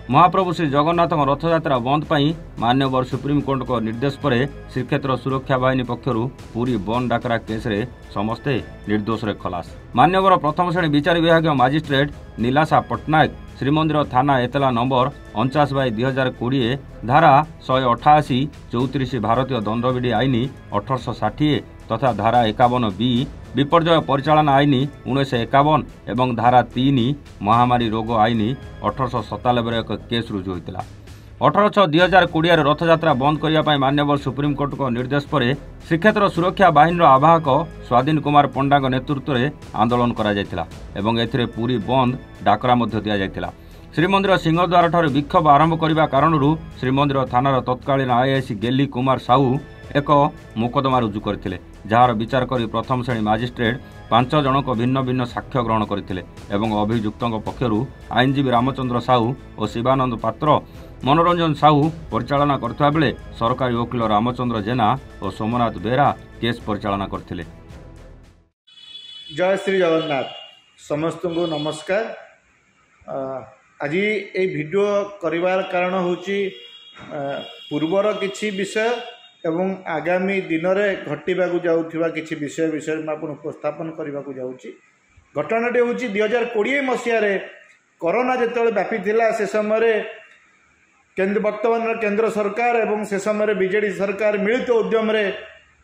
महाप्रभु श्री जगन्नाथ रथयात्रा बंद पर मान्यवर सुप्रीमकोर्ट को निर्देश पर श्रीक्षेत्र सुरक्षा बाहिनी पक्षर पूरी बंद डाकरा केस रे समस्ते निर्दोष रे खलास। मान्यवर प्रथम श्रेणी विचार विभाग मजिस्ट्रेट नीलाशा पट्टनायक श्रीमंदिर थाना एतला नंबर 49/2020 धारा 188 34 भारतीय दंडविधि आईन 1860 तथा धारा 51B विपर्यय परिचालन आईन 1951 एवं धारा 3 महामारी रोग आईन 1897 एक केस रुजु होता। 18/6/2020 रथयात्रा बंद करने मान्यवर सुप्रीमकोर्ट को निर्देश पर श्रीक्षेत्र सुरक्षा बाहिनी आवाहक स्वाधीन कुमार पंडा नेतृत्व में आंदोलन कर पूरी बंद डाकरा दि श्रीमंदिर सिंहद्वार ठारे विक्षोभ आरंभ करने कारण श्रीमंदिर थानार तत्कालीन आईएएस गेली कुमार साहू एक मोकदमा रुजु करथिले, जार विचार करी प्रथम श्रेणी मजिस्ट्रेट 5 जनक भिन्न भिन्न साक्ष्य ग्रहण करथिले एवं अभियुक्तों पक्षरु आईनजीवी रामचंद्र साहू और शिवानंद पात्र मनोरंजन साहू परिचालना करथिबा बेले सरकारी वकील रामचंद्र जेना और सोमनाथ बेरा केस परिचालना करथिले। जय श्री जगन्नाथ समस्त को नमस्कार। आज ये वीडियो करिवार कारण होची पूर्वर किछि विषय एवं आगामी दिन में घटवा जाऊा किसी विषय विषय में आपको उपस्थापन करने को जाऊँगी। घटनाटी हूँ 2020 मसीह कोरोना जो व्यापी से समय वर्तमान केंद्र सरकार एवं से समय बीजेडी सरकार मिलित उद्यम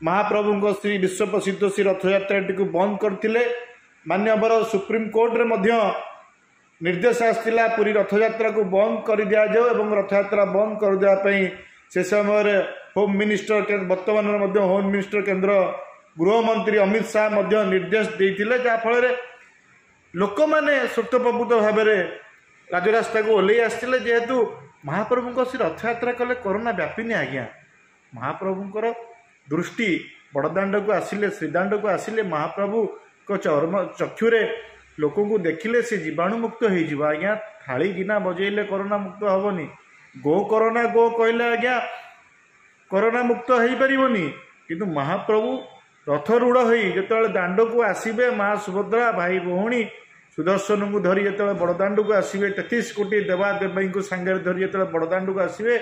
महाप्रभु श्री विश्व प्रसिद्ध श्री रथयात्रा को बंद करते। मान्यवर सुप्रीमकोर्ट रे निर्देश आसाला पूरी रथयात्रा को बंद कर दि जाओ एवं रथयात्रा बंद कर देवाई से समय होम मिनिस्टर वर्तमान होम मिनिस्टर केंद्र गृहमंत्री अमित शाह निर्देश देते जहाँफल लोक मैंने स्वतःप्रभुत भाव में राजरास्ता को ओल्लै आसते जेहेतु महाप्रभु श्री रथयात्रा कले कोरोना व्यापिनी आज्ञा महाप्रभुंर दृष्टि बड़दाण्ड को आसिले श्रीदाण्ड को आसिले महाप्रभु को चक्षुरे लोक को देखिले से जीवाणुमुक्त हो आज्ञा थाली गिना बजेले कोरोना मुक्त हेनी गो कोरोना गो कहले आज्ञा कोरोना मुक्त हो पारनी किंतु महाप्रभु रथरूढ़ हो जो दाण्ड को आसबे माँ सुभद्रा भाई भौणी सुदर्शन को धरी जो बड़दाण्ड को आसबे 33 कोटी देवादेवी को सांगे धरी जो बड़दाण्ड को आसबे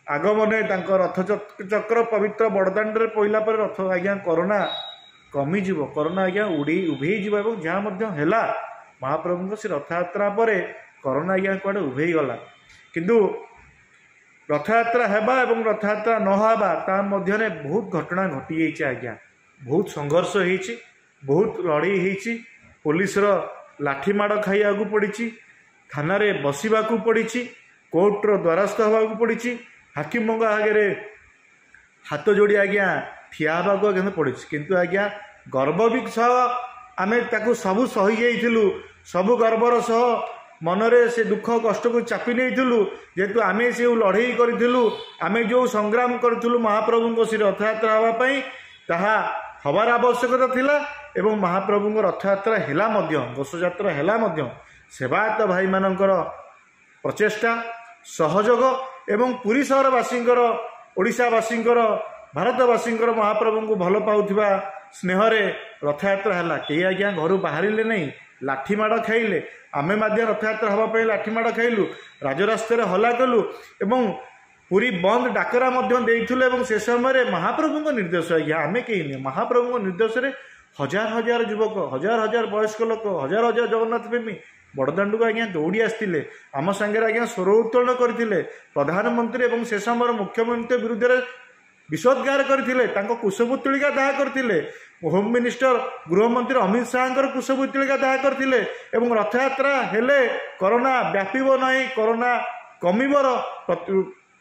आगमने रथ चक्र पवित्र बड़दाण्ड पहला पर रथ आज्ञा कोरोना कमिज कोरोना आज्ञा उभे जहाँ है महाप्रभु से रथयात्रा पर कोरोना आज्ञा कड़े उभे गला किंतु रथयात्रा हेबा एवं रथयात्रा नहबा ता मध्यने बहुत घटना घटी जाइए आज्ञा बहुत संघर्ष होइछि बहुत लड़ाई होइछि पुलिस रो लाठीमाड़ खाइया को पड़ी थाना रे बसिबा को पड़ी कोर्ट रो द्वारस्थ हवा को पड़ी हाकिम आगे हाथ जोड़ी आज्ञा ठिया हवा को पड़ी किंतु आज्ञा गर्व भी सह आमे ताकू सबू सही जाइथिलु सबू गर्वर सह मनरे से दुख कष्ट को चापी नहीं जेहेतु आमे से लड़ाई करूँ आमे जो संग्राम करूँ महाप्रभु श्री रथयात्रा हाँपाई ताहा हबार आवश्यकता थिला एवं महाप्रभु रथयात्रा हैला घोषयात्रा हैला सेवायत भाई मानकर प्रचेष्टा सहयोग एवं पुरी सहरवासींकर ओडिशावासींकर भारतवासींकर महाप्रभु को भल पाउथिबा स्नेहरे रथयात्रा हैला कई आज्ञा घर बाहर नहीं लाठीमाड़ खाइले आमे रथयात्रा हाँपाई लाठीमाड़ खाइलु राजरास्तार हला कलु एवं पूरी बंद डाकरा देइथुले से समय महाप्रभु निर्देश आज्ञा आमे कहीं महाप्रभु निर्देश रे हजार हजार युवक हजार हजार वयस्क लोक हजार हजार जगन्नाथ प्रेमी बड़दाण्ड को आज्ञा दौड़ी आसते आम सांगे आज्ञा स्वर उत्तोलन करते प्रधानमंत्री एवं से समय मुख्यमंत्री विरुद्ध विषोद्गार करते कुशपुतलिका दाह करते होम मिनिस्टर गृहमंत्री अमित शाह कुशपुतलिका दाह करते रथयात्रा हेले कोरोना व्यापीब नहीं कोरोना कमिबर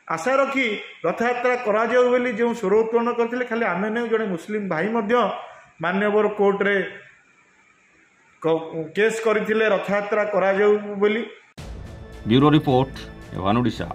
आशा रखी रथयात्रा करा जाऊ बोली जो स्वर उत्तोलन करते खाली आमे नहीं जड़े मुस्लिम भाई मान्यवर कोर्ट रे केस करथिले रथयात्रा करा जाऊ बोली। Bureau report Evan Odisha.